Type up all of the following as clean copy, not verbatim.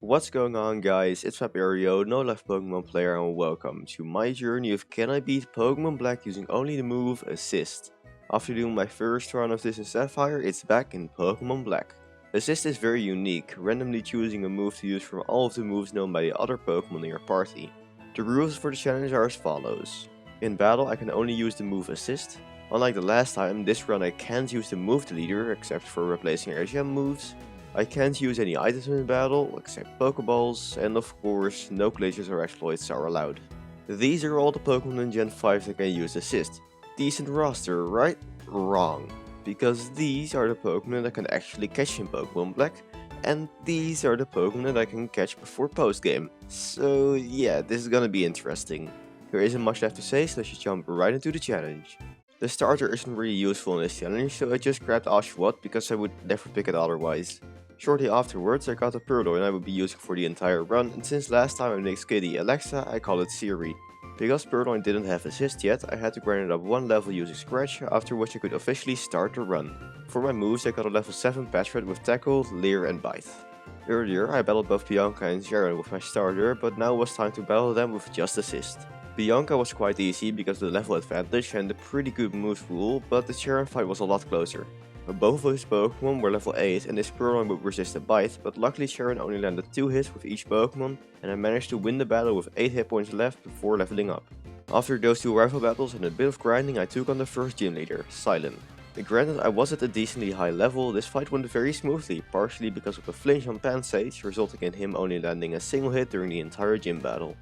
What's going on, guys? It's Aspertia, no life Pokemon player, and welcome to my journey of Can I Beat Pokemon Black using only the move Assist. After doing my first run of this in Sapphire, it's back in Pokemon Black. Assist is very unique, randomly choosing a move to use from all of the moves known by the other Pokemon in your party. The rules for the challenge are as follows. In battle, I can only use the move Assist. Unlike the last time, this run I can't use the move Deleter except for replacing air gem moves. I can't use any items in battle, except Pokeballs, and of course, no glitches or exploits are allowed. These are all the Pokemon in Gen 5 that can use Assist. Decent roster, right? Wrong. Because these are the Pokemon that can actually catch in Pokemon Black, and these are the Pokemon that I can catch before post-game. So yeah, this is gonna be interesting. There isn't much left to say, so let's just jump right into the challenge. The starter isn't really useful in this challenge, so I just grabbed Oshawott because I would never pick it otherwise. Shortly afterwards, I got a Purloin I would be using for the entire run, and since last time I mixed Kitty Alexa, I call it Siri. Because Purloin didn't have assist yet, I had to grind it up one level using Scratch, after which I could officially start the run. For my moves, I got a level 7 Patchred with Tackle, Leer and Bite. Earlier, I battled both Bianca and Cheren with my starter, but now it was time to battle them with just assist. Bianca was quite easy because of the level advantage and the pretty good move pool, but the Cheren fight was a lot closer. Both of his Pokemon were level 8 and his Purloin would resist a bite, but luckily Cheren only landed 2 hits with each Pokemon and I managed to win the battle with 8 hit points left before leveling up. After those 2 rival battles and a bit of grinding, I took on the first gym leader, Silent. Granted, I was at a decently high level, this fight went very smoothly, partially because of a flinch on Pansage, resulting in him only landing a single hit during the entire gym battle.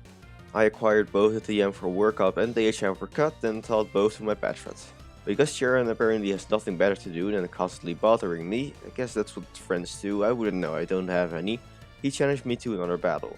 I acquired both the TM for Workup and the HM for Cut, then taught both to my Patchred. Because Cheren apparently has nothing better to do than constantly bothering me, I guess that's what friends do, I wouldn't know, I don't have any, he challenged me to another battle.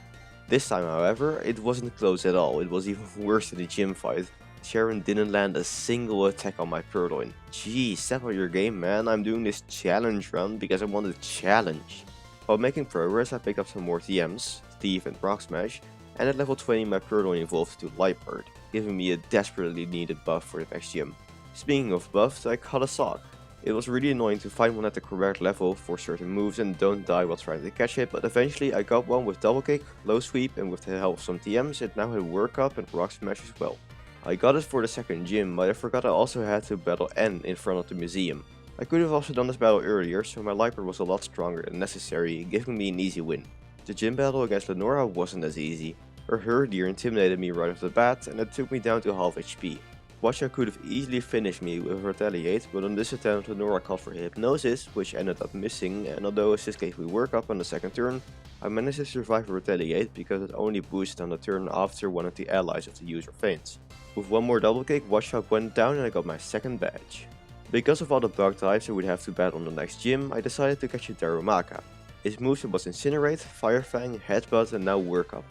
This time, however, it wasn't close at all, it was even worse than the gym fight. Cheren didn't land a single attack on my Purloin. Geez, step up your game, man, I'm doing this challenge run because I want a challenge. While making progress, I picked up some more TMs, Thief and Rock Smash, and at level 20 my Purloin evolved to Lightbird, giving me a desperately needed buff for the next gym. Speaking of buffs, I caught a Sock. It was really annoying to find one at the correct level for certain moves and don't die while trying to catch it, but eventually I got one with Double Kick, Low Sweep, and with the help of some TMs it now had Work Up and Rock Smash as well. I got it for the second gym, but I forgot I also had to battle N in front of the museum. I could have also done this battle earlier, so my Lightbird was a lot stronger than necessary, giving me an easy win. The gym battle against Lenora wasn't as easy. Her Herdier intimidated me right off the bat and it took me down to half HP. Watcha could have easily finished me with Retaliate, but on this attempt Lenora called for Hypnosis, which ended up missing, and although Assist gave me Work Up on the second turn, I managed to survive Retaliate because it only boosted on the turn after one of the allies of the user faints. With one more double kick, Watcha went down and I got my second badge. Because of all the bug types I would have to battle in the next gym, I decided to catch a Darumaka. His moveset was Incinerate, Fire Fang, Headbutt and now Work Up.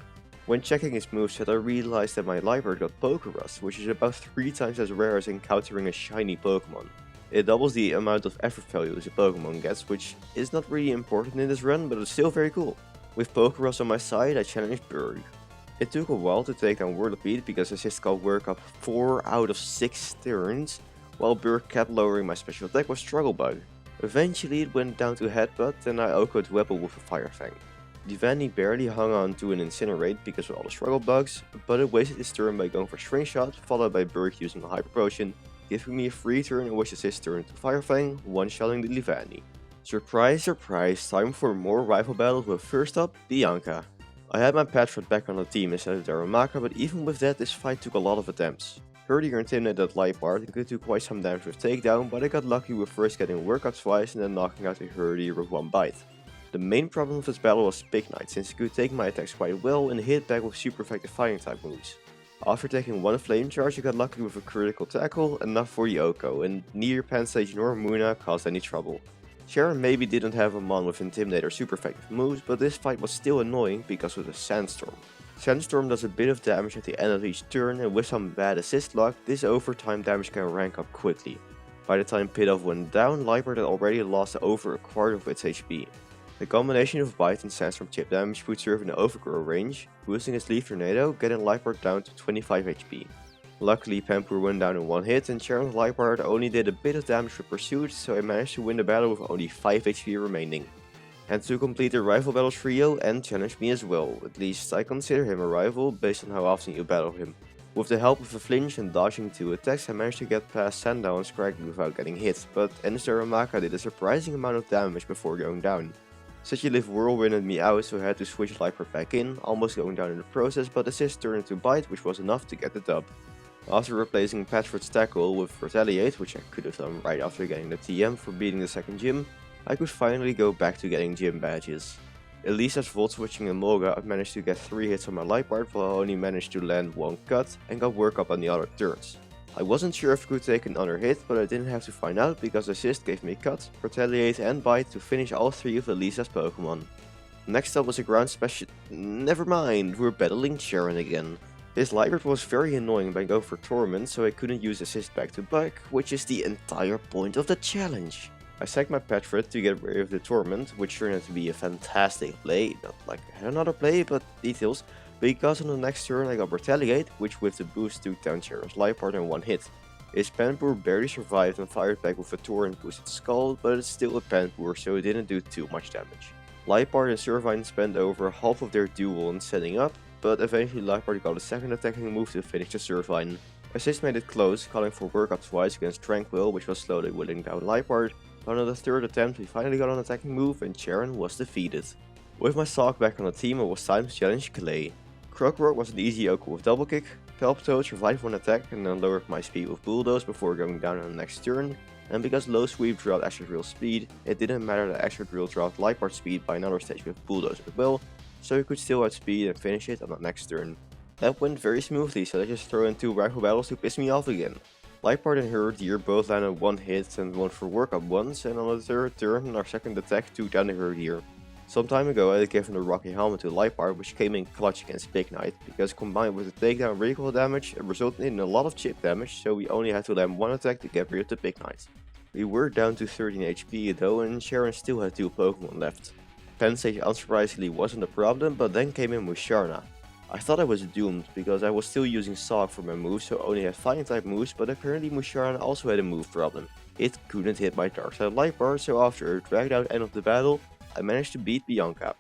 When checking his moveset, I realized that my Lightbird got Pokerust, which is about 3 times as rare as encountering a shiny Pokemon. It doubles the amount of effort value a Pokemon gets, which is not really important in this run, but it's still very cool. With Pokerust on my side, I challenged Berg. It took a while to take down Whirlipede because Assist got Work Up 4 out of 6 turns, while Berg kept lowering my special attack with Struggle Bug. Eventually it went down to Headbutt and I OHKO'd Weapon with a Fire Fang. Divani barely hung on to an Incinerate because of all the struggle bugs, but it wasted his turn by going for String Shot, followed by Berg using a Hyper Potion, giving me a free turn in which Assist turned to Fire Fang, one-shotting the Divani. Surprise, surprise, time for more rival battles with first up, Bianca. I had my Patchred back on the team instead of Darumaka, but even with that this fight took a lot of attempts. Herdier intimidated Lightbird and could do quite some damage with Takedown, but I got lucky with first getting Work Up twice and then knocking out the Herdier with one bite. The main problem with this battle was Pig Knight, since he could take my attacks quite well and hit back with super effective fighting type moves. After taking one flame charge I got lucky with a critical tackle, enough for the OHKO, and neither Pansage nor Muna caused any trouble. Cheren maybe didn't have a mon with Intimidate or super effective moves, but this fight was still annoying because of the Sandstorm. Sandstorm does a bit of damage at the end of each turn, and with some bad assist luck, this overtime damage can rank up quickly. By the time Pidove went down, Lightbird had already lost over a quarter of its HP. The combination of Bite and Sandstorm chip damage puts her in the overgrow range, boosting his Leaf Tornado, getting Lightbird down to 25 HP. Luckily Pampur went down in one hit and Cheren's Lightbird only did a bit of damage with Pursuit, so I managed to win the battle with only 5 HP remaining. And to complete the rival battles trio, N challenged me as well, at least I consider him a rival based on how often you battle him. With the help of a flinch and dodging 2 attacks, I managed to get past Sandow and Scraggy without getting hit, but N's Darumaka did a surprising amount of damage before going down. Such a live whirlwinded me out, so I had to switch Lightbird back in, almost going down in the process, but assist turned into bite, which was enough to get the dub. After replacing Patford's tackle with Retaliate, which I could have done right after getting the TM for beating the second gym, I could finally go back to getting gym badges. At least as Volt switching and Mulga, I managed to get 3 hits on my Lightbird while I only managed to land 1 cut and got work up on the other turns. I wasn't sure if I could take another hit, but I didn't have to find out because Assist gave me Cut, Retaliate and Bite to finish all 3 of Elisa's Pokemon. Next up was a ground special. Never mind, we're battling Cheren again. His Lightbird was very annoying by going for Torment, so I couldn't use Assist back to back, which is the entire point of the challenge. I sacked my Patford to get rid of the Torment, which turned out to be a fantastic play, not like I had another play, but details, because on the next turn I got Retaliate, which with the boost took down Cheren's Lightbird in 1 hit. His Panpour barely survived and fired back with a Torrent boosted Skull, but it's still a Panpour, so it didn't do too much damage. Lightbird and Servine spent over half of their duel on setting up, but eventually Lightbird got a second attacking move to finish the Servine. Assist made it close, calling for work up twice against Tranquil, which was slowly whittling down Lightbird. But on the third attempt we finally got an attacking move and Cheren was defeated. With my Sock back on the team, it was time to challenge Clay. Croakrock was an easy Oko with double kick, Palpitoad survived 1 attack and then lowered my speed with Bulldoze before going down on the next turn, and because Low Sweep dropped extra drill speed, it didn't matter that extra drill dropped Lightbird speed by another stage with Bulldoze as well, so you could still outspeed and finish it on the next turn. That went very smoothly, so I just throw in 2 rival battles to piss me off again. Lightbird and Herdier both landed 1 hit and went for work up once, and on the third turn our second attack took down the Herdier. Some time ago I had given the Rocky Helmet to Lightbird, which came in clutch against Big Knight, because combined with the takedown recoil damage it resulted in a lot of chip damage, so we only had to land 1 attack to get rid of the Big Knight. We were down to 13 HP though, and Cheren still had 2 Pokemon left. Pensage unsurprisingly wasn't a problem, but then came in Musharna. I thought I was doomed, because I was still using Sock for my moves, so only had Fighting type moves, but apparently Musharna also had a move problem. It couldn't hit my Dark side Lightbird, so after a dragged out end of the battle, I managed to beat Bianca.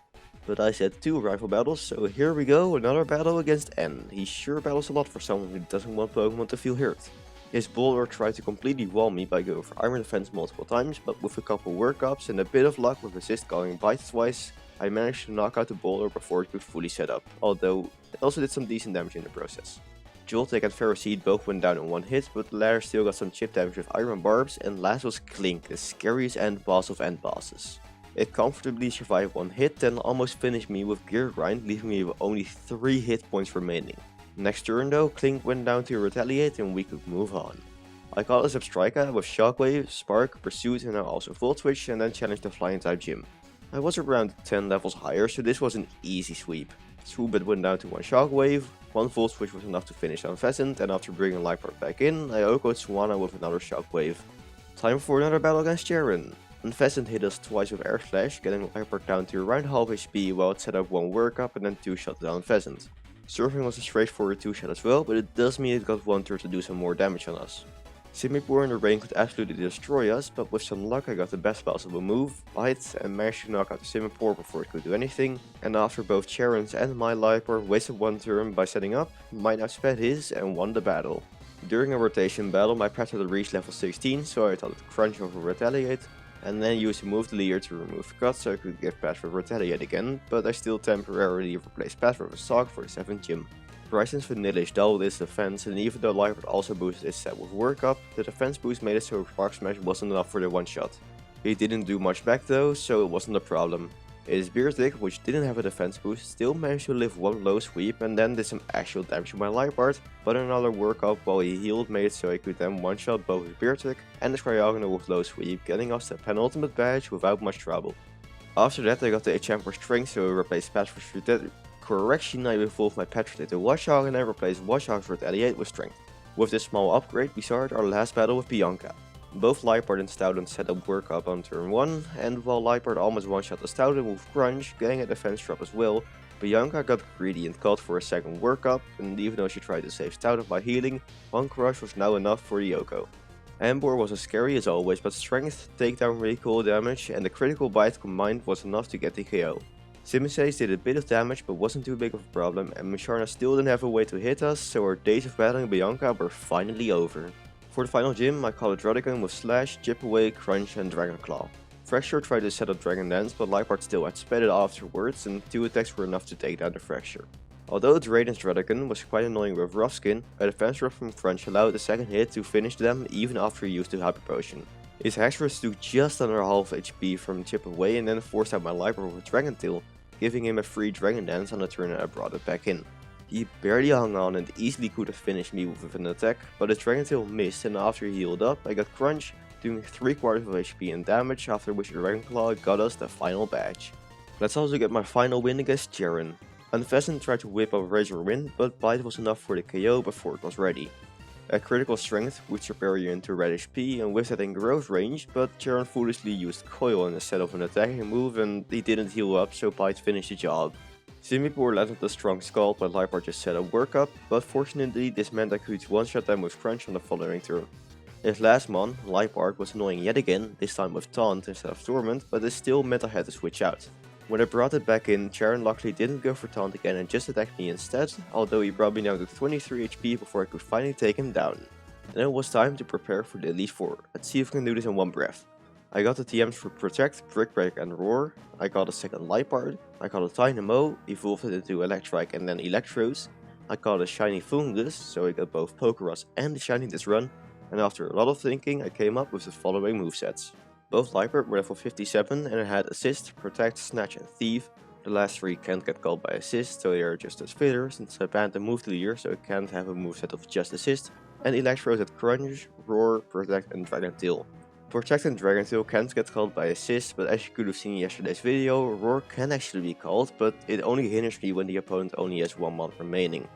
But I said 2 rival battles, so here we go, another battle against N. He sure battles a lot for someone who doesn't want Pokemon to feel hurt. His Boulder tried to completely wall me by going for Iron Defense multiple times, but with a couple workups and a bit of luck with Assist going Bite twice, I managed to knock out the Boulder before it could fully set up, although it also did some decent damage in the process. Joltik and Ferroseed both went down in 1 hit, but the latter still got some chip damage with Iron Barbs, and last was Clink, the scariest end boss of end bosses. It comfortably survived 1 hit, then almost finished me with Gear Grind, leaving me with only 3 hit points remaining. Next turn though, Clink went down to Retaliate and we could move on. I caught a Substrika with Shockwave, Spark, Pursuit and now also Volt Switch, and then challenged the Flying type gym. I was around 10 levels higher, so this was an easy sweep. Swoobit went down to 1 Shockwave, 1 Volt Switch was enough to finish on Pheasant, and after bringing Lightbird back in, I Oko'd Swanna with another Shockwave. Time for another battle against Cheren. And Pheasant hit us twice with Air Slash, getting Lightbird down to around half HP while it set up 1 workup and then 2 shot down Pheasant. Surfing was a straightforward 2-shot as well, but it does mean it got 1 turn to do some more damage on us. Simipour in the rain could absolutely destroy us, but with some luck I got the best possible move, Bite, and managed to knock out the Simipour before it could do anything, and after both Cheren's and my Lightbird wasted 1 turn by setting up, mine outsped his and won the battle. During a rotation battle my Predator reached level 16, so I thought I'd crunch over Retaliate, and then used Move the Leader to remove Cut so I could get Path with Retaliate again, but I still temporarily replaced Path with a Sock for the 7th gym. Bryson's Vanillish doubled its defense, and even though Lightbird also boosted his set with Workup, the defense boost made it so Rock Smash wasn't enough for the 1-shot. He didn't do much back though, so it wasn't a problem. His Beartic, which didn't have a defense boost, still managed to live 1 low sweep and then did some actual damage to my Lightbird, but another Workup while he healed made it so he could then 1-shot both his Beartic and his Cryogonal with low sweep, getting us the penultimate badge without much trouble. After that I got the HM for Strength, so I replaced Patrick with Correction, I evolved my Patrick to Watchog and I replaced Watchog's Retaliate with Strength. With this small upgrade we started our last battle with Bianca. Both Lightbird and Stoudon set up Workup on turn 1, and while Lightbird almost one-shot the Stoudon with Crunch, getting a defense drop as well, Bianca got greedy and called for a second Workup, and even though she tried to save Stoudon by healing, 1 Crush was now enough for the Yoko. Ambor was as scary as always, but strength, takedown recoil damage and the critical bite combined was enough to get the KO. Simisace did a bit of damage but wasn't too big of a problem, and Musharna still didn't have a way to hit us, so our days of battling Bianca were finally over. For the final gym, I caught a Dragon with Slash, Chip Away, Crunch and Dragon Claw. Fracture tried to set up Dragon Dance, but Liepard still had sped it afterwards, and 2 attacks were enough to take down the Fracture. Although Draiden's Dragon was quite annoying with Rough Skin, a defense drop from Crunch allowed the second hit to finish them even after he used the Hyper Potion. His Hexpress took just under half HP from Chip Away and then forced out my Liepard with Dragon Tail, giving him a free Dragon Dance on the turn and I brought it back in. He barely hung on and easily could have finished me with an attack, but his Dragon Tail missed, and after he healed up, I got Crunch, doing 3/4 of HP in damage, after which Dragon Claw got us the final badge. Let's also get my final win against Cheren. Unpheasant tried to whip up Razor Wind, but Bite was enough for the KO before it was ready. A critical strength would superior into red HP and with that in growth range, but Cheren foolishly used Coil instead of an attacking move and he didn't heal up, so Bite finished the job. Simipour landed a strong scald but Liepard just set a workup, but fortunately this meant I could one-shot them with Crunch on the following turn. His last mon, Liepard, was annoying yet again, this time with Taunt instead of Torment, but this still meant I had to switch out. When I brought it back in, Cheren luckily didn't go for Taunt again and just attacked me instead, although he brought me down to 23 HP before I could finally take him down. Then it was time to prepare for the Elite Four. Let's see if we can do this in one breath. I got the TMs for Protect, Brick Break and Roar, I got a second Liepard, I got a Dynamo, evolved it into Electrike and then Electros, I got a Shiny Fungus, so I got both Pokeballs and the Shiny this run, and after a lot of thinking I came up with the following movesets. Both Liepard were level 57 and I had Assist, Protect, Snatch and Thief. The last 3 can't get called by Assist, so they are just as filler since I banned the move leader, so it can't have a moveset of just Assist. And Electros had Crunch, Roar, Protect and Dragon Tail. Protect and Dragon Tail can't get called by Assist, but as you could have seen in yesterday's video, Roar can actually be called, but it only hinders me when the opponent only has 1 mon remaining.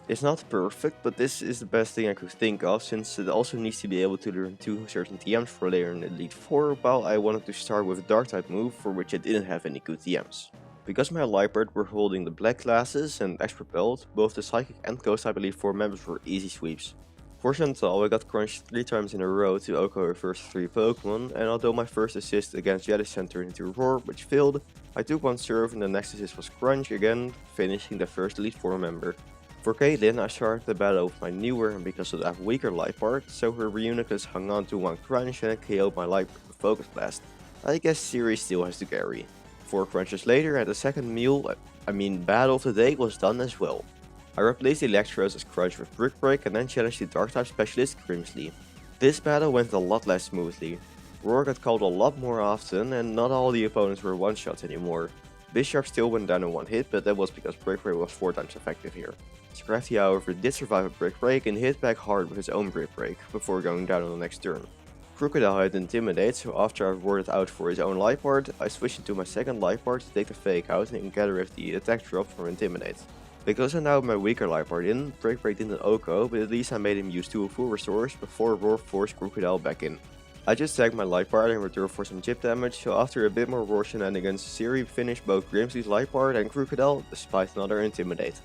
It's not perfect, but this is the best thing I could think of, since it also needs to be able to learn 2 certain TMs for later in Elite 4, while I wanted to start with a Dark type move for which I didn't have any good TMs. Because my Liepard were holding the black classes and Expert Belt, both the Psychic and Ghost type Elite 4 members were easy sweeps. For Chantal, I got crunched 3 times in a row to OHKO her first 3 Pokemon, and although my first assist against Ghetsis turned into Roar, which failed, I took 1 serve and the next assist was Crunch again, finishing the first Elite 4 member. For Caitlyn, I started the battle with my newer and because of that weaker Liepard, so her Reuniclus hung on to 1 Crunch and KO'd my Liepard with Focus Blast. I guess Siri still has to carry. 4 crunches later and the second battle of the day was done as well. I replaced Electros as Crunch with Brick Break and then challenged the Dark type specialist Grimsley. This battle went a lot less smoothly. Roar got called a lot more often and not all the opponents were one-shots anymore. Bisharp still went down in 1 hit, but that was because Brick Break was 4 times effective here. Scrafty however did survive a Brick Break and hit back hard with his own Brick Break, before going down on the next turn. Crocodile had Intimidate, so after I warded out for his own Liepard, I switched into my second Liepard to take the fake out and gather if the attack drop from Intimidate. Because I now have my weaker Liepard in, Brick Break didn't OHKO, but at least I made him use 2 full restores before Roar forced Crocodile back in. I just tagged my Liepard and returned for some chip damage, so after a bit more Roar shenanigans, Siri finished both Grimsley's Liepard and Crocodile despite another Intimidate.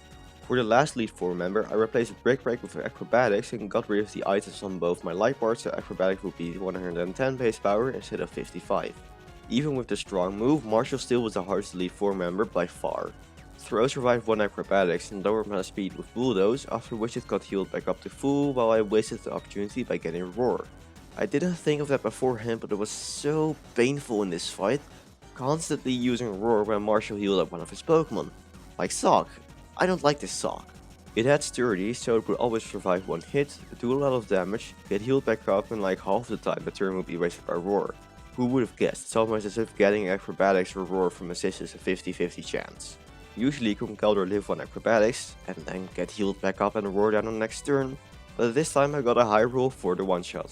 For the last Elite 4 member, I replaced Brick Break with Acrobatics and got rid of the items on both my Liepards, so Acrobatics would be 110 base power instead of 55. Even with the strong move, Marshall still was the hardest Elite 4 member by far. Throw survived 1 Acrobatics and lowered my speed with Bulldoze, after which it got healed back up to full while I wasted the opportunity by getting Roar. I didn't think of that beforehand, but it was so painful in this fight, constantly using Roar when Marshall healed up one of his Pokemon. Like Sock. I don't like this Sock. It had Sturdy, so it would always survive 1 hit, do a lot of damage, get healed back up and like half the time the turn would be wasted by Roar. Who would have guessed? It's almost as if getting Acrobatics or Roar from assist is a 50-50 chance. Usually Conkeldurr live on Acrobatics, and then get healed back up and Roar down on the next turn, but this time I got a high roll for the one-shot.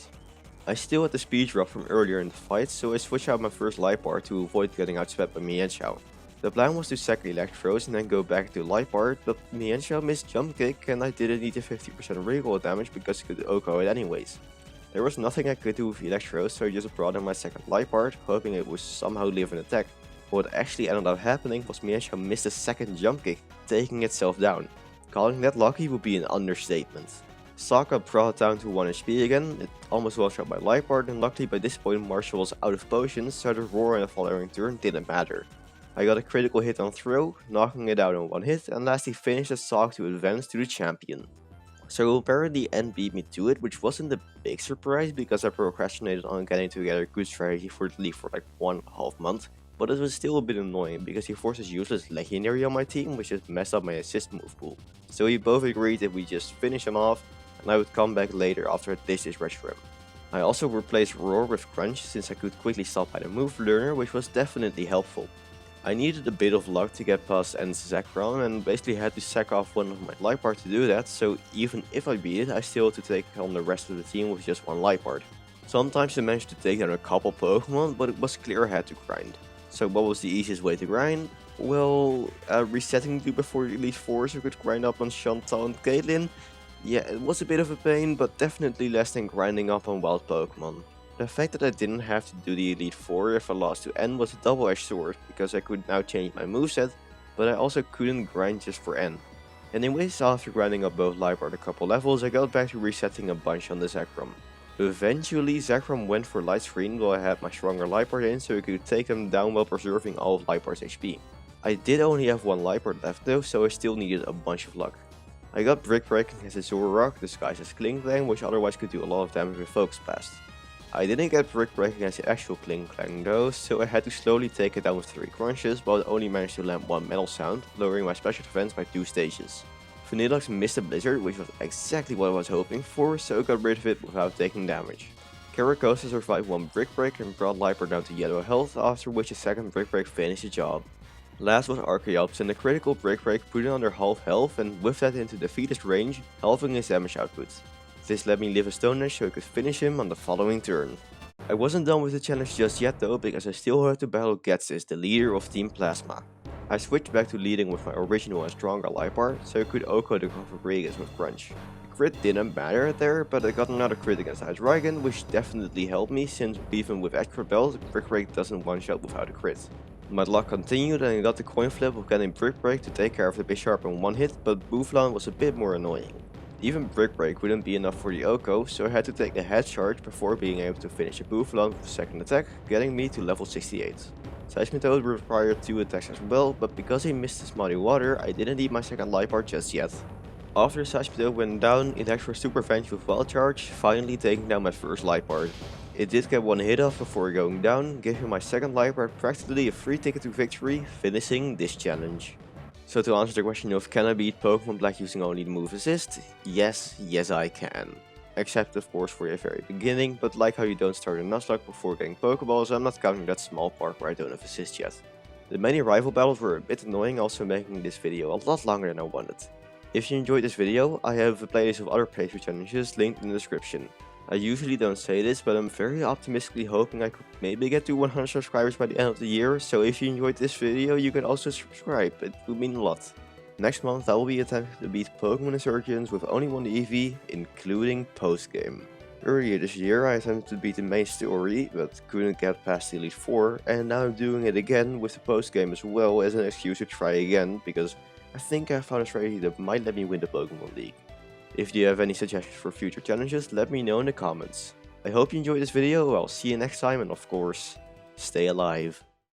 I still had the speed drop from earlier in the fight, so I switched out my first Liepard to avoid getting outsped by Mienshao. The plan was to sack Electros and then go back to Liepard, but Mienshao missed Jump Kick and I didn't need the 50% recoil damage because I could OHKO it anyways. There was nothing I could do with Electros, so I just brought in my second Liepard, hoping it would somehow live an attack. What actually ended up happening was Mienshao missed a second Jump Kick, taking itself down. Calling that lucky would be an understatement. Sokka got brought down to 1 HP again, it almost was shot by Liepard, and luckily by this point Marshall was out of potions, so the roar in the following turn didn't matter. I got a critical hit on throw, knocking it out in 1 hit, and lastly finished the Sokka to advance to the champion. So apparently N beat me to it, which wasn't a big surprise because I procrastinated on getting together a good strategy for the league for like 1.5 months, but it was still a bit annoying because he forced his useless legendary on my team, which just messed up my assist move pool. So we both agreed that we just finish him off, and I would come back later after I ditched his rush for him. I also replaced Roar with Crunch since I could quickly stop by the move learner, which was definitely helpful. I needed a bit of luck to get past N's Zekrom and basically had to sack off one of my Liepard to do that, so even if I beat it, I still had to take on the rest of the team with just 1 Liepard. Sometimes I managed to take down a couple Pokemon, but it was clear I had to grind. So what was the easiest way to grind? Well, resetting to before Elite 4 so I could grind up on Chantal and Caitlyn. Yeah, it was a bit of a pain, but definitely less than grinding up on wild Pokemon. The fact that I didn't have to do the Elite 4 if I lost to N was a double-edged sword, because I could now change my moveset, but I also couldn't grind just for N. Anyways, after grinding up both Liepard a couple levels, I got back to resetting a bunch on the Zekrom. Eventually, Zekrom went for Light Screen while I had my stronger Liepard in, so I could take him down while preserving all of Liepard's HP. I did only have 1 Liepard left though, so I still needed a bunch of luck. I got Brick Breaking as a Zoroark disguised as Kling Clang, which otherwise could do a lot of damage with Focus Blast. I didn't get Brick Breaking as the actual Kling Clang though, so I had to slowly take it down with 3 crunches, but I only managed to land 1 Metal Sound, lowering my special defense by 2 stages. Vanilluxe missed a Blizzard, which was exactly what I was hoping for, so I got rid of it without taking damage. Caracosta survived 1 Brick Break and brought Liepard down to yellow health, after which a second Brick Break finished the job. Last was Archeops, and the critical Brick Break put it under half health and with that into defeated range, halving his damage output. This let me live a Stone Edge so I could finish him on the following turn. I wasn't done with the challenge just yet though, because I still had to battle Ghetsis, the leader of Team Plasma. I switched back to leading with my original and stronger Liepard, so I could Oko the Rodriguez with Crunch. The crit didn't matter there, but I got another crit against Hydreigon, which definitely helped me since even with extra belt, Brick Break doesn't one-shot without a crit. My luck continued and I got the coin flip of getting Brick Break to take care of the Bisharp in 1 hit, but Bouffalant was a bit more annoying. Even Brick Break wouldn't be enough for the Oko, so I had to take the head charge before being able to finish the Bouffalant with a second attack, getting me to level 68. Seismitoad required 2 attacks as well, but because he missed his Muddy Water, I didn't need my second Liepard just yet. After Seismitoad went down, it asked for Super Venge with Wild Charge, finally taking down my first Liepard. It did get 1 hit off before going down, giving my second Liepard practically a free ticket to victory, finishing this challenge. So to answer the question of can I beat Pokemon Black using only the move assist? Yes I can. Except of course for the very beginning, but like how you don't start a Nuzlocke before getting Pokeballs, I'm not counting that small part where I don't have assist yet. The many rival battles were a bit annoying, also making this video a lot longer than I wanted. If you enjoyed this video, I have a playlist of other playthrough challenges linked in the description. I usually don't say this, but I'm very optimistically hoping I could maybe get to 100 subscribers by the end of the year, so if you enjoyed this video you can also subscribe, it would mean a lot. Next month I will be attempting to beat Pokemon Insurgents with only 1 EV, including postgame. Earlier this year I attempted to beat the main story, but couldn't get past the Elite 4, and now I'm doing it again with the postgame as well as an excuse to try again, because I think I found a strategy that might let me win the Pokemon League. If you have any suggestions for future challenges, let me know in the comments. I hope you enjoyed this video, I'll see you next time and of course, stay alive.